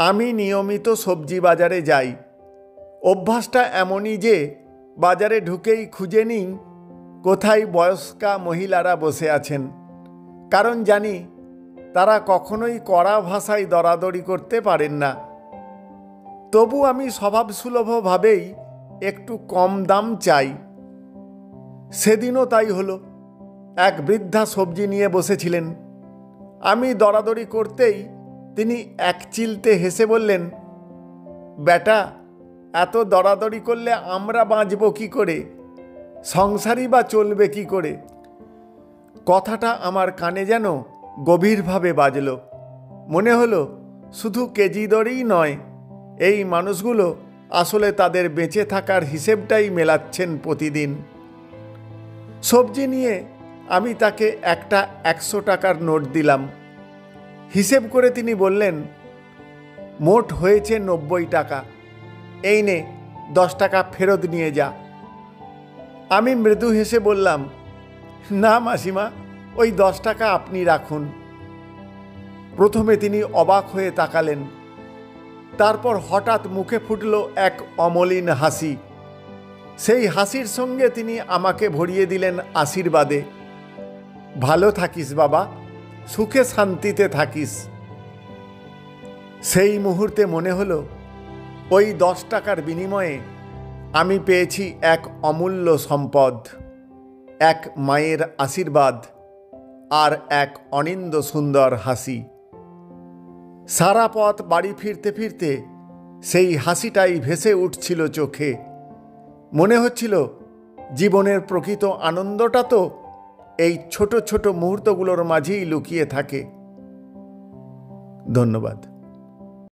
আমি নিয়মিত সবজি বাজারে যাই। অভ্যাসটা এমনই যে বাজারে ঢুকেই খুঁজে নিই কোথায় বয়স্কা মহিলারা বসে আছেন, কারণ জানি তারা কখনোই কড়া ভাষায় দরাদরি করতে পারেন না। তবু আমি স্বভাবসুলভভাবেই একটু কম দাম চাই। সেদিনও তাই হলো। এক বৃদ্ধা সবজি নিয়ে বসেছিলেন। আমি দরাদরি করতেই তিনি একচিলতে হেসে বললেন, বেটা, এত দরাদরি করলে আমরা বাঁচব কী করে? সংসারই বা চলবে কী করে? কথাটা আমার কানে যেন গভীরভাবে বাজল। মনে হলো শুধু কেজি দরেই নয়, এই মানুষগুলো আসলে তাদের বেঁচে থাকার হিসেবটাই মেলাচ্ছেন প্রতিদিন। সবজি নিয়ে আমি তাকে একটা 100 টাকার নোট দিলাম। হিসেব করে তিনি বললেন, মোট হয়েছে 90 টাকা। এই নে, 10 টাকা ফেরত নিয়ে যা। আমি মৃদু হেসে বললাম, না মাসিমা, ওই 10 টাকা আপনি রাখুন। প্রথমে তিনি অবাক হয়ে তাকালেন, তারপর হঠাৎ মুখে ফুটল এক অমলিন হাসি। সেই হাসির সঙ্গে তিনি আমাকে ভরিয়ে দিলেন আশীর্বাদে। ভালো থাকিস বাবা, সুখে শান্তিতে থাকিস। সেই মুহূর্তে মনে হলো ওই 10 টাকার বিনিময়ে আমি পেয়েছি এক অমূল্য সম্পদ, এক মায়ের আশীর্বাদ আর এক অনিন্দ্য সুন্দর হাসি। সারা পথ বাড়ি ফিরতে ফিরতে সেই হাসিটাই ভেসে উঠছিল চোখে। মনে হচ্ছিল জীবনের প্রকৃত আনন্দটা তো এই ছোট ছোট মুহূর্তগুলোর মাঝেই লুকিয়ে থাকে। ধন্যবাদ।